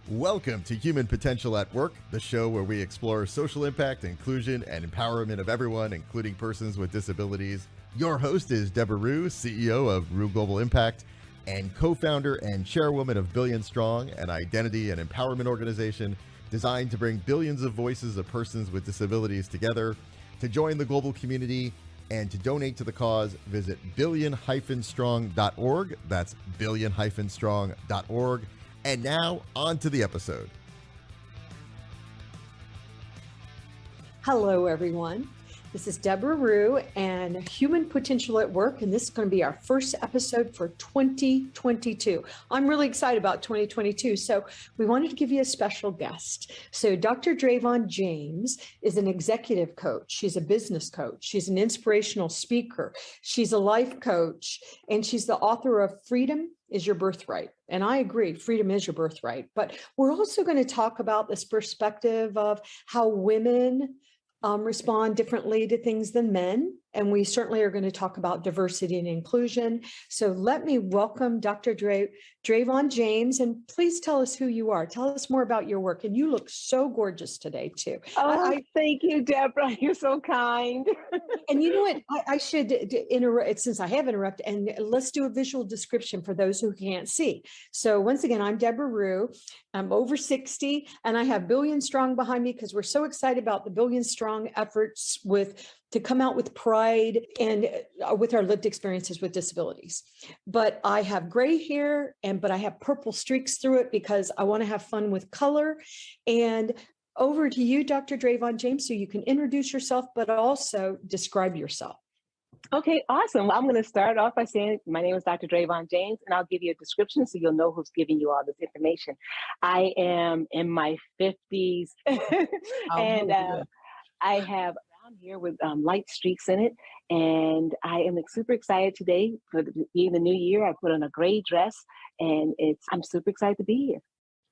Welcome to Human Potential at Work, the show where we explore social impact, inclusion, and empowerment of everyone, including persons with disabilities. Your host is Deborah Rue, CEO of Rue Global Impact, and co-founder and chairwoman of Billion Strong, an identity and empowerment organization designed to bring billions of voices of persons with disabilities together. To join the global community and to donate to the cause, visit billion-strong.org. That's billion-strong.org. And now, on to the episode. Hello, everyone. This is Deborah Rue and Human Potential at Work, and this is going to be our first episode for 2022. I'm really excited about 2022, so we wanted to give you a special guest. So Dr. Dravon James is an executive coach. She's a business coach. She's an inspirational speaker. She's a life coach, and she's the author of Freedom is Your Birthright. And I agree, freedom is your birthright. But we're also going to talk about this perspective of how women respond differently to things than men. And we certainly are going to talk about diversity and inclusion. So let me welcome Dr. Dravon James, and please tell us who you are. Tell us more about your work. And you look so gorgeous today, too. Thank you, Deborah. You're so kind. And you know what? I should interrupt, since I have interrupted, and let's do a visual description for those who can't see. So once again, I'm Deborah Rue. I'm over 60, and I have Billion Strong behind me because we're so excited about the Billion Strong efforts to come out with pride and with our lived experiences with disabilities. But I have gray hair, but I have purple streaks through it because I want to have fun with color. And over to you, Dr. Dravon James, so you can introduce yourself, but also describe yourself. Okay, awesome. Well, I'm going to start off by saying my name is Dr. Dravon James, and I'll give you a description so you'll know who's giving you all this information. I am in my 50s, and I have brown hair with light streaks in it, and I am super excited today for being the new year. I put on a gray dress, and I'm super excited to be here.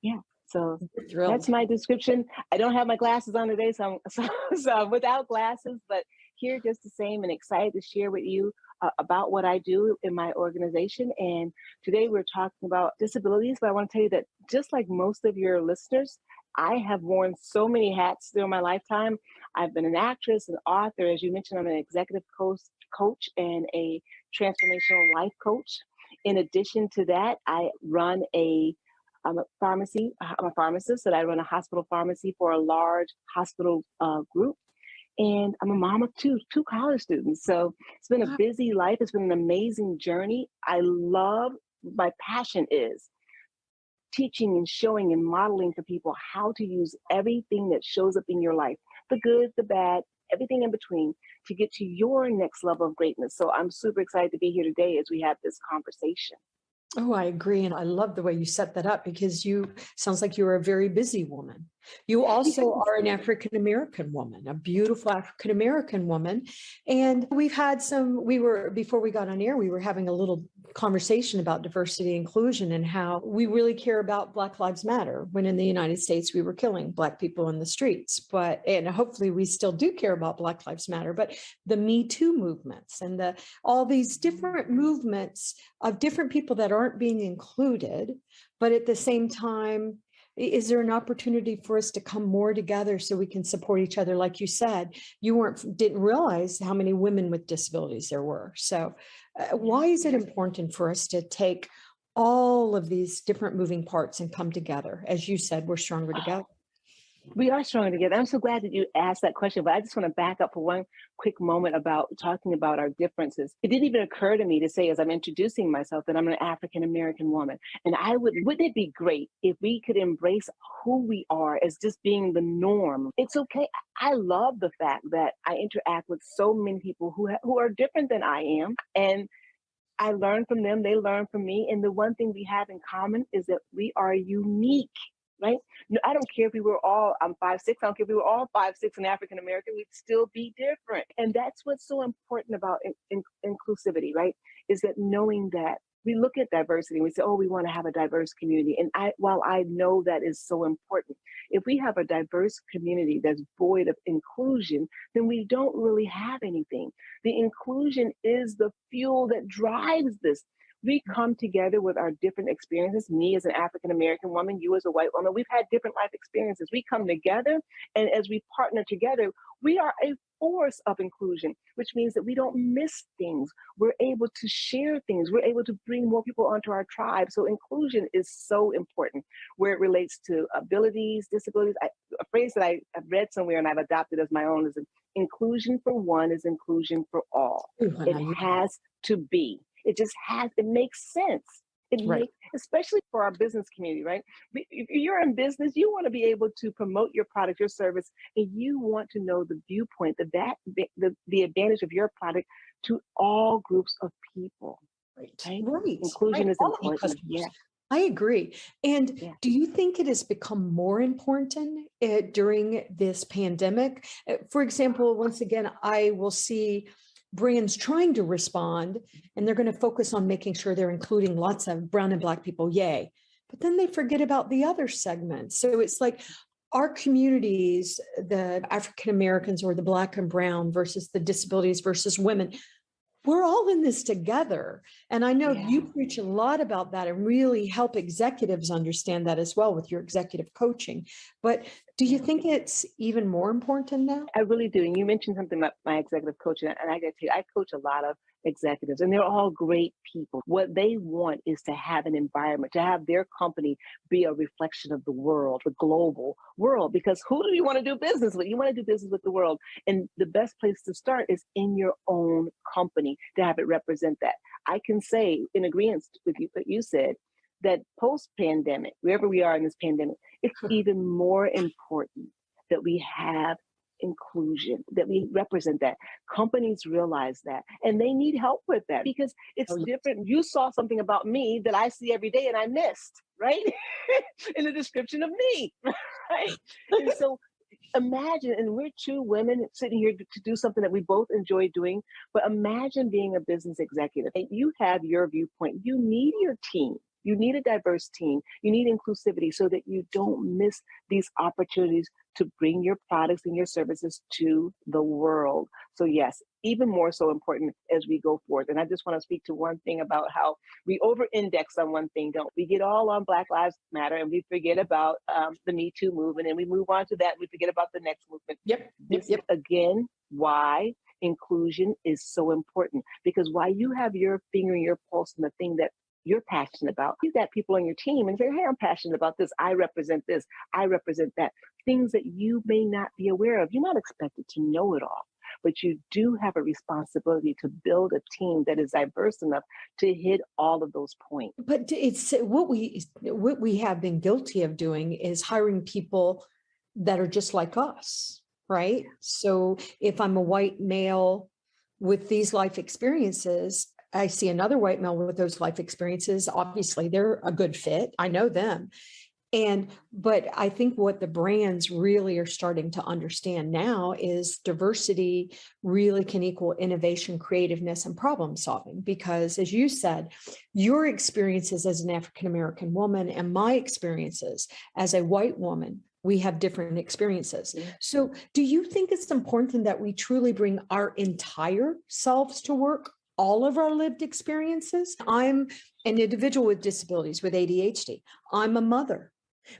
Yeah. So that's my description. I don't have my glasses on today, so I'm without glasses, but here just the same and excited to share with you about what I do in my organization. And today we're talking about disabilities, but I want to tell you that just like most of your listeners, I have worn so many hats through my lifetime. I've been an actress, an author. As you mentioned, I'm an executive coach and a transformational life coach. In addition to that, I'm a pharmacist, and I run a hospital pharmacy for a large hospital group. And I'm a mom of two college students. So it's been a busy life. It's been an amazing journey. My passion is teaching and showing and modeling for people how to use everything that shows up in your life, the good, the bad, everything in between, to get to your next level of greatness. So I'm super excited to be here today as we have this conversation. Oh, I agree. And I love the way you set that up because sounds like you're a very busy woman. You also are an African-American woman, a beautiful African-American woman. And before we got on air, we were having a little conversation about diversity and inclusion and how we really care about Black Lives Matter when in the United States, we were killing Black people in the streets. And hopefully we still do care about Black Lives Matter, but the Me Too movements and all these different movements of different people that aren't being included, but at the same time, is there an opportunity for us to come more together so we can support each other? Like you said, you didn't realize how many women with disabilities there were. So why is it important for us to take all of these different moving parts and come together? As you said, we're stronger together. We are stronger together. I'm so glad that you asked that question, but I just want to back up for one quick moment about talking about our differences. It didn't even occur to me to say, as I'm introducing myself, that I'm an African-American woman. And wouldn't it be great if we could embrace who we are as just being the norm? It's okay. I love the fact that I interact with so many people who are different than I am. And I learn from them, they learn from me. And the one thing we have in common is that we are unique. Right? No, I don't care if I'm 5'6", I don't care if we were all 5'6" and African American, we'd still be different. And that's what's so important about inclusivity, right? Is that knowing that we look at diversity and we say, oh, we want to have a diverse community. And while I know that is so important, if we have a diverse community that's void of inclusion, then we don't really have anything. The inclusion is the fuel that drives this. We come together with our different experiences. Me as an African American woman, you as a white woman, we've had different life experiences. We come together, and as we partner together, we are a force of inclusion, which means that we don't miss things. We're able to share things. We're able to bring more people onto our tribe. So inclusion is so important where it relates to abilities, disabilities. A phrase that I've read somewhere and I've adopted as my own is inclusion for one is inclusion for all. Ooh, It has to be. It just has, it makes sense. It Right. makes, especially for our business community, right? If you're in business, you want to be able to promote your product, your service, and you want to know the viewpoint, the advantage of your product to all groups of people. Right? Right. Inclusion is All the important. customers. Yeah. I agree. And Yeah. do you think it has become more important during this pandemic? For example, once again, I will see brands trying to respond, and they're going to focus on making sure they're including lots of brown and Black people. Yay. But then they forget about the other segments. So it's like our communities, the African Americans or the Black and brown versus the disabilities versus women, we're all in this together. And I know you preach a lot about that and really help executives understand that as well with your executive coaching. But do you think it's even more important now? I really do. And you mentioned something about my executive coaching, and I got to tell you, I coach a lot of executives, and they're all great people. What they want is to have an environment, to have their company be a reflection of the world, the global world, because who do you want to do business with? You want to do business with the world. And the best place to start is in your own company to have it represent that. I can say in agreement with you, what you said, that post-pandemic, wherever we are in this pandemic, it's even more important that we have inclusion, that we represent that. Companies realize that, and they need help with that because it's different. You saw something about me that I see every day and I missed, right? In the description of me, right? And so imagine, and we're two women sitting here to do something that we both enjoy doing, but imagine being a business executive and you have your viewpoint. You need your team. You need a diverse team. You need inclusivity so that you don't miss these opportunities to bring your products and your services to the world. So yes, even more so important as we go forward. And I just want to speak to one thing about how we over-index on one thing, don't we? Get all on Black Lives Matter and we forget about the Me Too movement, and we move on to that. We forget about the next movement. This is, again, why inclusion is so important, because while you have your finger in your pulse and the thing that you're passionate about, you got people on your team and say, hey, I'm passionate about this. I represent this. I represent that. Things that you may not be aware of. You're not expected to know it all, but you do have a responsibility to build a team that is diverse enough to hit all of those points. But it's what we have been guilty of doing is hiring people that are just like us, right? So if I'm a white male with these life experiences, I see another white male with those life experiences. Obviously, they're a good fit. I know them. But I think what the brands really are starting to understand now is diversity really can equal innovation, creativeness, and problem solving. Because as you said, your experiences as an African-American woman and my experiences as a white woman, we have different experiences. Yeah. So do you think it's important that we truly bring our entire selves to work? All of our lived experiences. I'm an individual with disabilities, with ADHD. I'm a mother.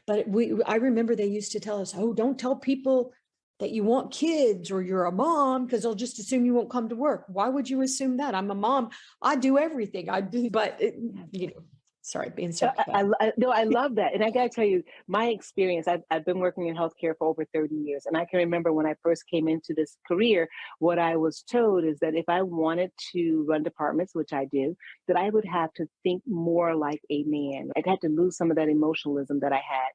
But I remember they used to tell us, oh, don't tell people that you want kids or you're a mom because they'll just assume you won't come to work. Why would you assume that? I'm a mom. I do everything. I do, but sorry, being so. I love that. And I got to tell you, my experience, I've been working in healthcare for over 30 years. And I can remember when I first came into this career, what I was told is that if I wanted to run departments, which I do, that I would have to think more like a man. I'd had to lose some of that emotionalism that I had.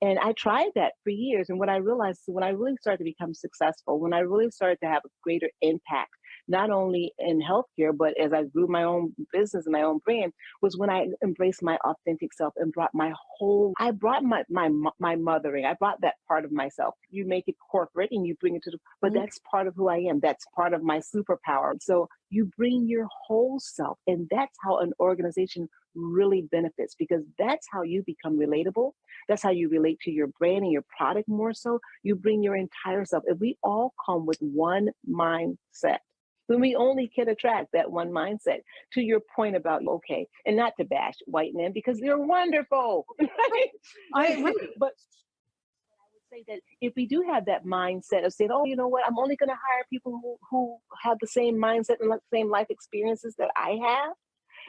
And I tried that for years. And what I realized when I really started to become successful, when I really started to have a greater impact, not only in healthcare, but as I grew my own business and my own brand, was when I embraced my authentic self and brought I brought my mothering. I brought that part of myself. You make it corporate and you bring it to but that's part of who I am. That's part of my superpower. So you bring your whole self, and that's how an organization really benefits, because that's how you become relatable. That's how you relate to your brand and your product more so. You bring your entire self. If we all come with one mindset, When we only can attract that one mindset. To your point about, okay, and not to bash white men because they're wonderful, right? I But say that if we do have that mindset of saying, oh, you know what, I'm only going to hire people who have the same mindset and the same life experiences that I have,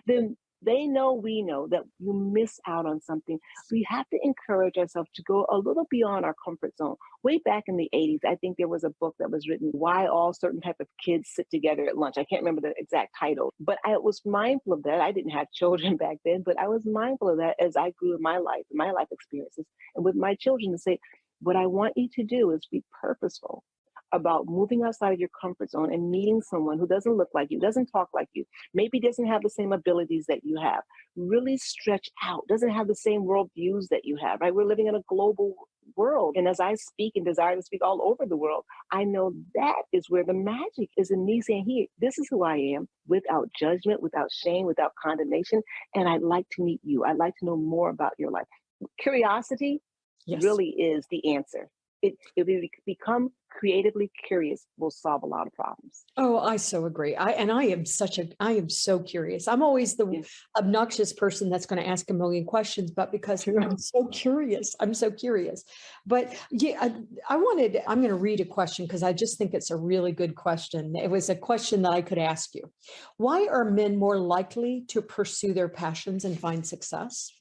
then they know we know that you miss out on something. We have to encourage ourselves to go a little beyond our comfort zone. Way back in the 80s, I think there was a book that was written, Why All Certain Type of Kids Sit Together at Lunch. I can't remember the exact title, but I was mindful of that. I didn't have children back then, but I was mindful of that as I grew in my life experiences, and with my children to say, what I want you to do is be purposeful about moving outside of your comfort zone and meeting someone who doesn't look like you, doesn't talk like you, maybe doesn't have the same abilities that you have, really stretch out, doesn't have the same world views that you have, right? We're living in a global world. And as I speak and desire to speak all over the world, I know that is where the magic is in me saying, here, this is who I am, without judgment, without shame, without condemnation. And I'd like to meet you. I'd like to know more about your life. Curiosity really is the answer. If we become creatively curious, we'll solve a lot of problems. Oh, I so agree. I am so curious. I'm always the obnoxious person that's going to ask a million questions, but because I'm so curious. But yeah, I'm going to read a question because I just think it's a really good question. It was a question that I could ask you. Why are men more likely to pursue their passions and find success?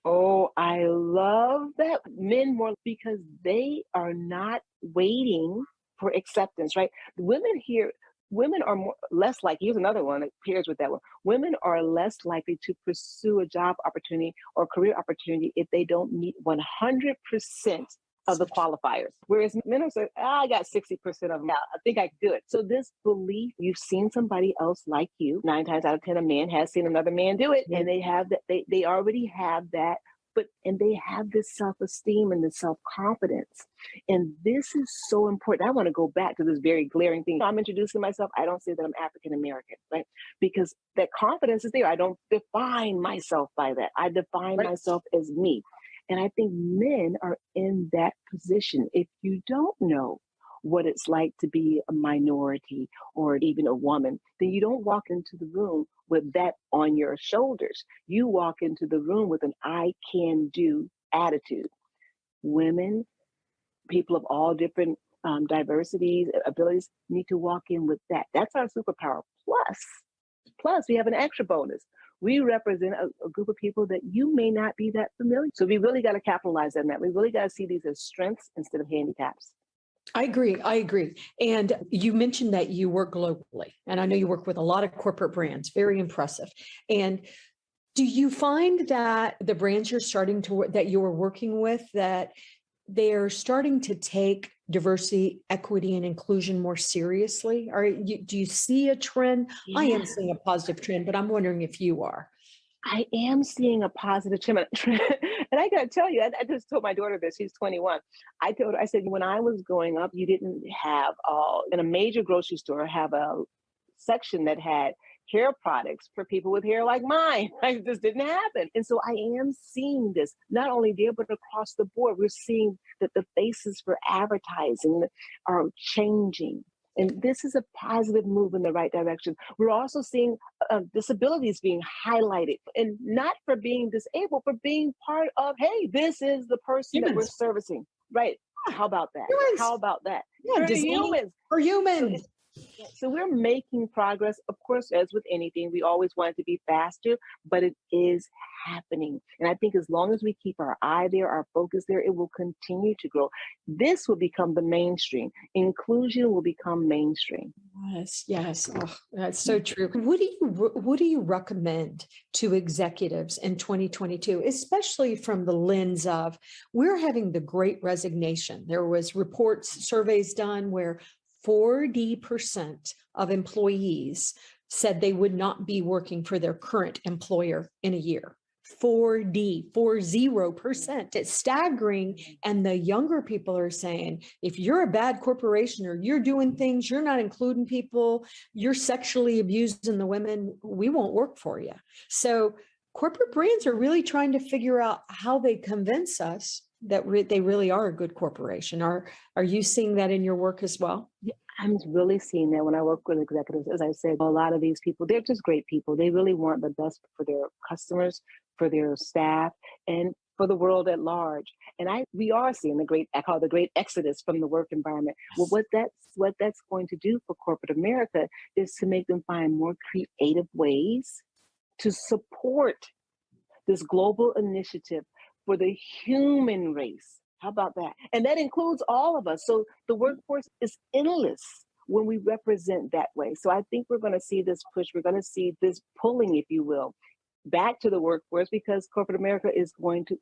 Oh, I love that. Men more because they are not waiting for acceptance, right? Women are less likely. Here's another one that pairs with that one. Women are less likely to pursue a job opportunity or career opportunity if they don't meet 100% of the qualifiers. Whereas men are saying, I got 60% of them out. I think I can do it. So this belief, you've seen somebody else like you, 9 times out of 10, a man has seen another man do it. And they have that, they already have that, and they have this self-esteem and this self-confidence. And this is so important. I want to go back to this very glaring thing. I'm introducing myself. I don't say that I'm African-American, right? Because that confidence is there. I don't define myself by that. I define myself as me. And I think men are in that position. If you don't know what it's like to be a minority or even a woman, then you don't walk into the room with that on your shoulders. You walk into the room with an I can do attitude. Women, people of all different diversities, abilities need to walk in with that. That's our superpower. Plus, we have an extra bonus. We represent a group of people that you may not be that familiar. So we really got to capitalize on that. We really got to see these as strengths instead of handicaps. I agree. And you mentioned that you work globally, and I know you work with a lot of corporate brands, very impressive. And do you find that the brands that you're working with, that they're starting to take diversity, equity, and inclusion more seriously? Do you see a trend? Yeah. I am seeing a positive trend, but I'm wondering if you are. I am seeing a positive trend. And I got to tell you, I just told my daughter this, she's 21. I said, when I was growing up, you didn't have, in a major grocery store, have a section that had hair products for people with hair like mine. It just didn't happen. And so I am seeing this, not only there, but across the board. We're seeing that the faces for advertising are changing. And this is a positive move in the right direction. We're also seeing disabilities being highlighted, and not for being disabled, but being part of, hey, this is the person that we're servicing. Right. How about that? Humans. How about that? Yeah, for humans. So we're making progress. Of course, as with anything, we always want it to be faster, but it is happening. And I think as long as we keep our eye there, our focus there, it will continue to grow. This will become the mainstream. Inclusion will become mainstream. Yes. Oh, that's so true. What do you recommend to executives in 2022, especially from the lens of we're having the Great Resignation? There was surveys done where 40% of employees said they would not be working for their current employer in a year. 40%. It's staggering. And the younger people are saying, if you're a bad corporation or you're doing things, you're not including people, you're sexually abusing the women, we won't work for you. So corporate brands are really trying to figure out how they convince us that they really are a good corporation. Are you seeing that in your work as well? I'm really seeing that when I work with executives. As I said, a lot of these people, they're just great people. They really want the best for their customers, for their staff, and for the world at large. And we are seeing I call it the great exodus from the work environment. Well, what that's going to do for corporate America is to make them find more creative ways to support this global initiative for the human race. How about that? And that includes all of us. So the workforce is endless when we represent that way. So I think we're going to see this push. We're going to see this pulling, if you will, back to the workforce, because corporate America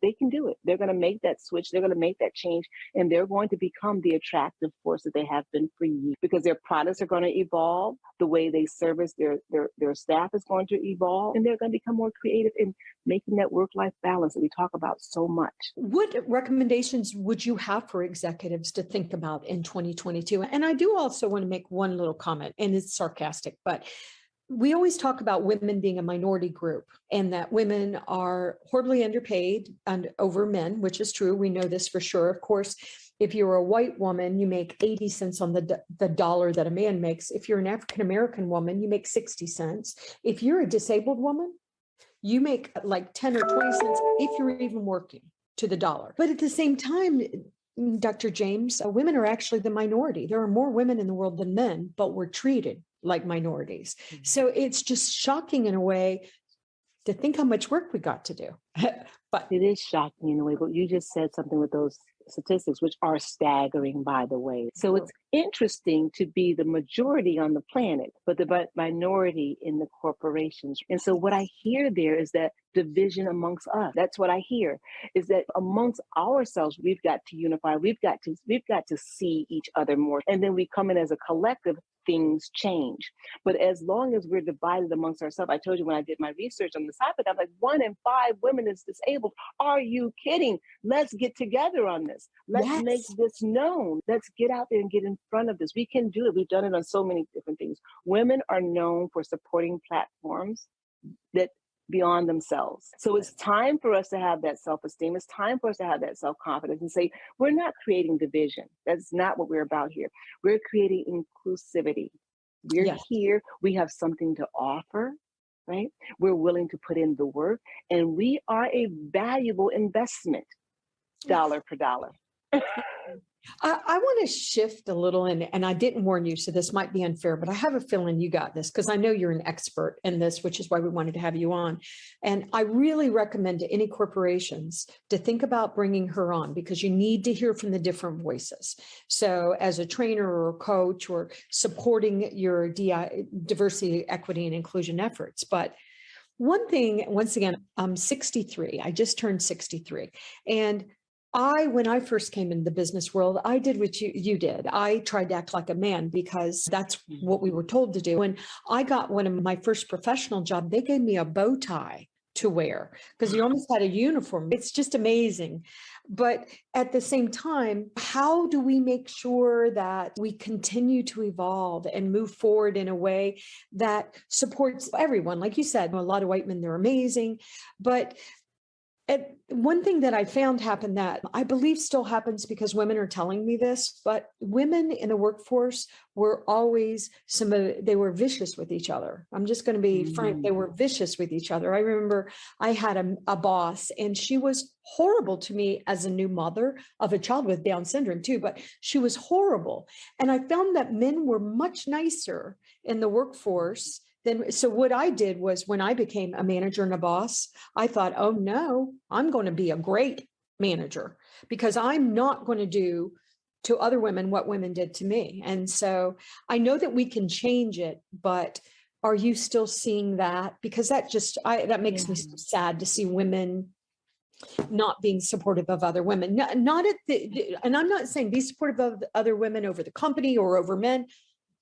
they can do it. They're going to make that switch. They're going to make that change, and they're going to become the attractive force that they have been for years, because their products are going to evolve. The way they service their staff is going to evolve, and they're going to become more creative in making that work-life balance that we talk about so much. What recommendations would you have for executives to think about in 2022? And I do also want to make one little comment, and it's sarcastic, but we always talk about women being a minority group and that women are horribly underpaid and over men, which is true. We know this for sure. Of course, if you're a white woman, you make 80 cents on the dollar that a man makes. If you're an African-American woman, you make 60 cents. If you're a disabled woman, you make like 10 or 20 cents if you're even working to the dollar. But at the same time, Dr. James, women are actually the minority. There are more women in the world than men, but we're treated like minorities. Mm-hmm. So it's just shocking in a way to think how much work we got to do. But it is shocking in a way, but you just said something with those statistics, which are staggering, by the way. So it's interesting to be the majority on the planet, but the minority in the corporations. And so what I hear there is that division amongst us. That's what I hear, is that amongst ourselves, we've got to unify. We've got to see each other more. And then we come in as a collective, things change. But as long as we're divided amongst ourselves, I told you when I did my research on this topic, I'm like, 1 in 5 women is disabled. Are you kidding? Let's get together on this. Let's make this known. Let's get out there and get in front of this. We can do it. We've done it on so many different things. Women are known for supporting platforms that beyond themselves. So it's time for us to have that self-esteem. It's time for us to have that self-confidence and say, we're not creating division. That's not what we're about here. We're creating inclusivity. We're here. We have something to offer, right? We're willing to put in the work, and we are a valuable investment, dollar per dollar. I want to shift a little, and I didn't warn you, so this might be unfair, but I have a feeling you got this because I know you're an expert in this, which is why we wanted to have you on. And I really recommend to any corporations to think about bringing her on, because you need to hear from the different voices. So as a trainer or a coach, or supporting your diversity, equity, and inclusion efforts. But one thing, once again, I'm 63. I just turned 63. And when I first came into the business world, I did what you did. I tried to act like a man because that's what we were told to do. When I got one of my first professional job, they gave me a bow tie to wear because you almost had a uniform. It's just amazing. But at the same time, how do we make sure that we continue to evolve and move forward in a way that supports everyone? Like you said, a lot of white men, they're amazing, but one thing that I found happened that I believe still happens because women are telling me this, but women in the workforce were always they were vicious with each other. I'm just going to be frank. They were vicious with each other. I remember I had a boss, and she was horrible to me as a new mother of a child with Down syndrome too, but she was horrible. And I found that men were much nicer in the workforce. So what I did was, when I became a manager and a boss, I thought, oh no, I'm going to be a great manager because I'm not going to do to other women what women did to me. And so I know that we can change it, but are you still seeing that? Because that makes me sad to see women not being supportive of other women. And I'm not saying be supportive of other women over the company or over men.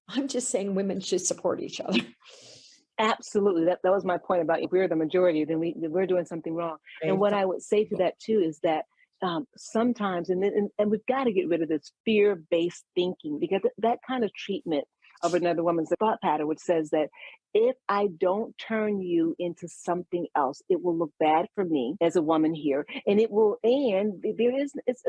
I'm just saying women should support each other. Absolutely. That was my point about if we're the majority, then we're doing something wrong. Right. And what I would say to that too is that sometimes, and we've got to get rid of this fear-based thinking, because that kind of treatment of another woman's thought pattern, which says that if I don't turn you into something else, it will look bad for me as a woman here. And it will, and there is, it's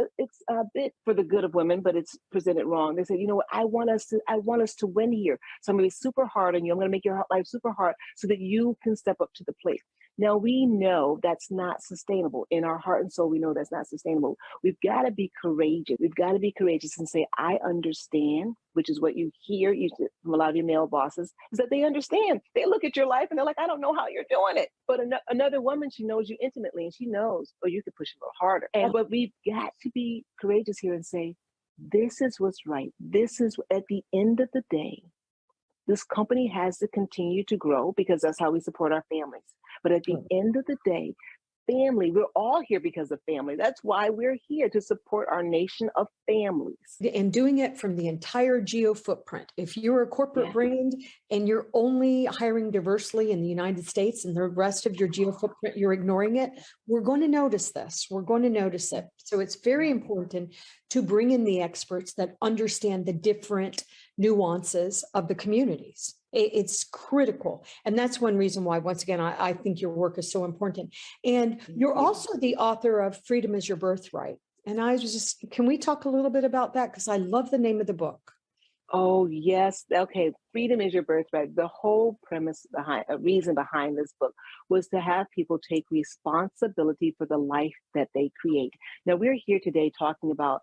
a bit for the good of women, but it's presented wrong. They say, you know what, I want us to win here. So I'm going to be super hard on you. I'm going to make your life super hard so that you can step up to the plate. Now, we know that's not sustainable. In our heart and soul, we know that's not sustainable. We've got to be courageous. We've got to be courageous and say, I understand, which is what you hear from a lot of your male bosses, is that they understand. They look at your life and they're like, I don't know how you're doing it. But another woman, she knows you intimately and she knows, oh, you could push a little harder. But we've got to be courageous here and say, this is what's right. This is, at the end of the day, this company has to continue to grow because that's how we support our families. But at the end of the day, family, we're all here because of family. That's why we're here, to support our nation of families. And doing it from the entire geo footprint. If you're a corporate brand and you're only hiring diversely in the United States and the rest of your geo footprint, you're ignoring it, we're going to notice this. We're going to notice it. So it's very important to bring in the experts that understand the different nuances of the communities. It's critical. And that's one reason why, once again, I think your work is so important. And you're also the author of Freedom is Your Birthright. And I was just, can we talk a little bit about that? Because I love the name of the book. Oh, yes. Okay. Freedom is your birthright. The whole premise reason behind this book was to have people take responsibility for the life that they create. Now, we're here today talking about,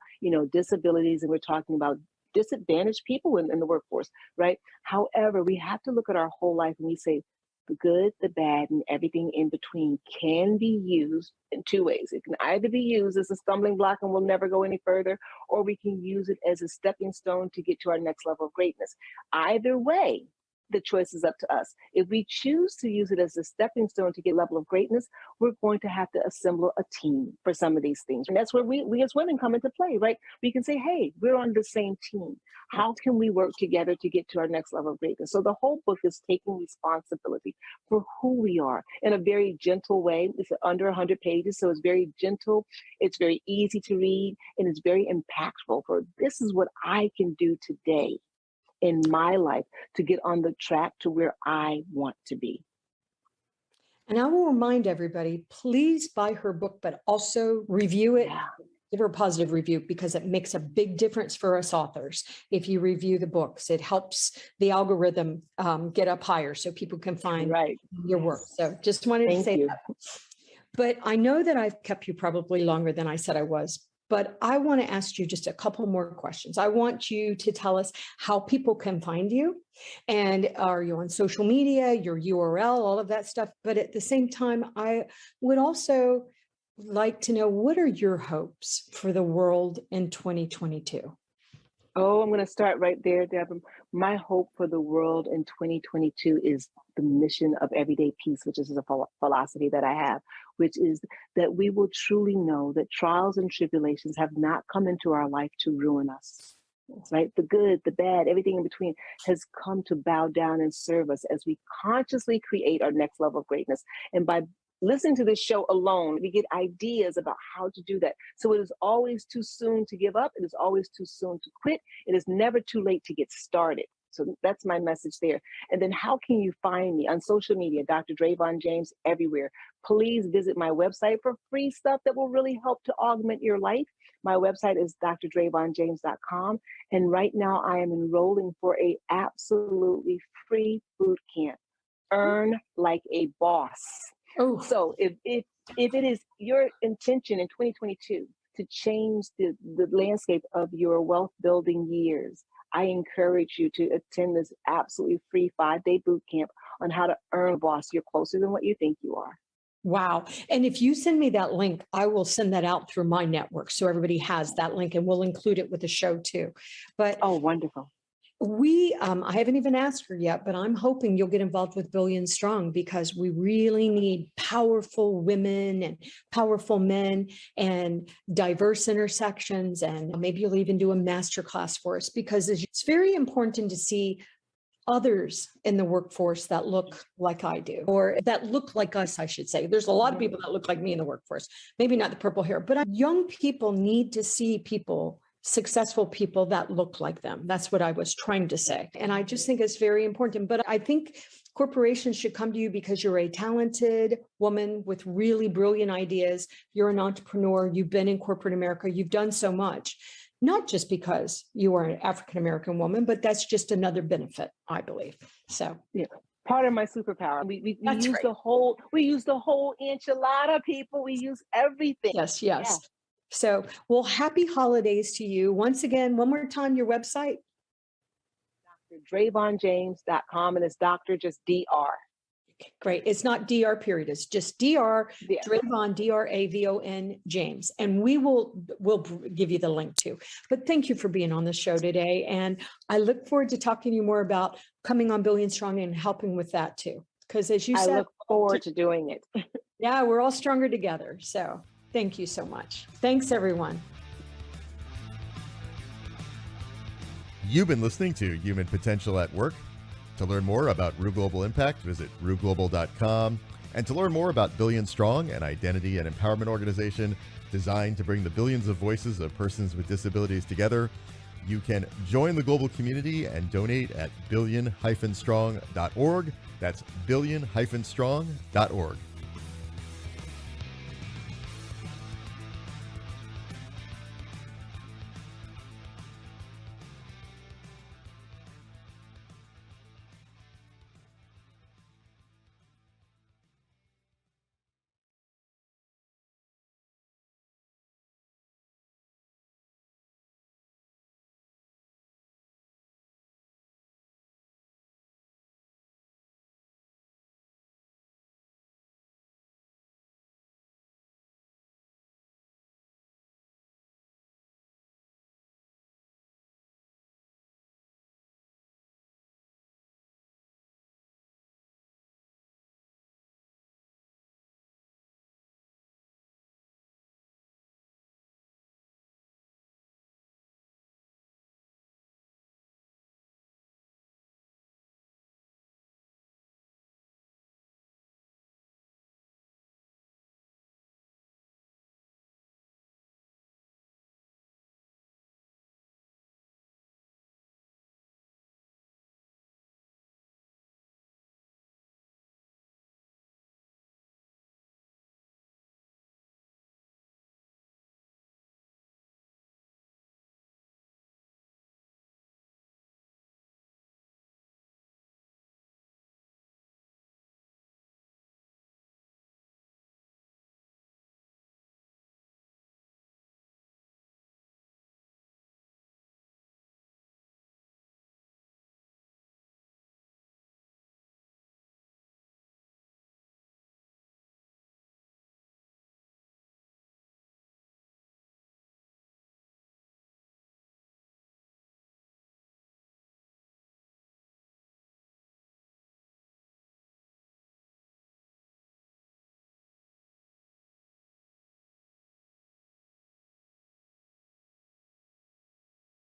disabilities, and we're talking about disadvantaged people in the workforce, right? However, we have to look at our whole life and we say the good, the bad, and everything in between can be used in two ways. It can either be used as a stumbling block and we'll never go any further, or we can use it as a stepping stone to get to our next level of greatness. Either way, the choice is up to us. If we choose to use it as a stepping stone to get level of greatness, we're going to have to assemble a team for some of these things. And that's where we as women come into play, right? We can say, hey, we're on the same team. How can we work together to get to our next level of greatness? So the whole book is taking responsibility for who we are in a very gentle way. It's under 100 pages, so it's very gentle. It's very easy to read, and it's very impactful for this is what I can do today in my life to get on the track to where I want to be. And I will remind everybody, please buy her book, but also review it. Yeah. Give her a positive review, because it makes a big difference for us authors. If you review the books, it helps the algorithm get up higher so people can find your work. So just wanted to say that. But I know that I've kept you probably longer than I said I was. But I want to ask you just a couple more questions. I want you to tell us how people can find you, and are you on social media, your URL, all of that stuff. But at the same time, I would also like to know, what are your hopes for the world in 2022? Oh, I'm going to start right there, Deborah. My hope for the world in 2022 is the mission of everyday peace, which is a philosophy that I have, which is that we will truly know that trials and tribulations have not come into our life to ruin us, right? The good, the bad, everything in between has come to bow down and serve us as we consciously create our next level of greatness. And by listening to this show alone, we get ideas about how to do that. So it is always too soon to give up. It is always too soon to quit. It is never too late to get started. So that's my message there. And then how can you find me on social media? Dr. Dravon James everywhere. Please visit my website for free stuff that will really help to augment your life. My website is drdravonjames.com. And right now I am enrolling for a absolutely free boot camp. Earn like a boss. Oh. So if it is your intention in 2022 to change the landscape of your wealth building years, I encourage you to attend this absolutely free 5-day boot camp on how to earn a boss. You're closer than what you think you are. Wow. And if you send me that link, I will send that out through my network, so everybody has that link, and we'll include it with the show too. But oh, wonderful. I haven't even asked her yet, but I'm hoping you'll get involved with Billion Strong, because we really need powerful women and powerful men and diverse intersections. And maybe you'll even do a masterclass for us, because it's very important to see others in the workforce that look like I do, or that look like us, I should say. There's a lot of people that look like me in the workforce, maybe not the purple hair, but young people need to see people successful people that look like them. That's what I was trying to say. And I just think it's very important. But I think corporations should come to you because you're a talented woman with really brilliant ideas. You're an entrepreneur. You've been in corporate America. You've done so much, not just because you are an African-American woman, but that's just another benefit, I believe. So, yeah. Part of my superpower. We use right. the whole enchilada, people. We use everything. Yes. Yeah. So, well, happy holidays to you. Once again, one more time, your website. DravonJames.com, and it's doctor, just DR. Great. It's not DR period. It's just DR, Yeah. Dravon, Dravon James. And we'll give you the link too. But thank you for being on the show today. And I look forward to talking to you more about coming on Billion Strong and helping with that too. Because as you said, I look forward to doing it. Yeah, we're all stronger together. So thank you so much. Thanks, everyone. You've been listening to Human Potential at Work. To learn more about Rue Global Impact, visit rueglobal.com. And to learn more about Billion Strong, an identity and empowerment organization designed to bring the billions of voices of persons with disabilities together, you can join the global community and donate at billion-strong.org. That's billion-strong.org.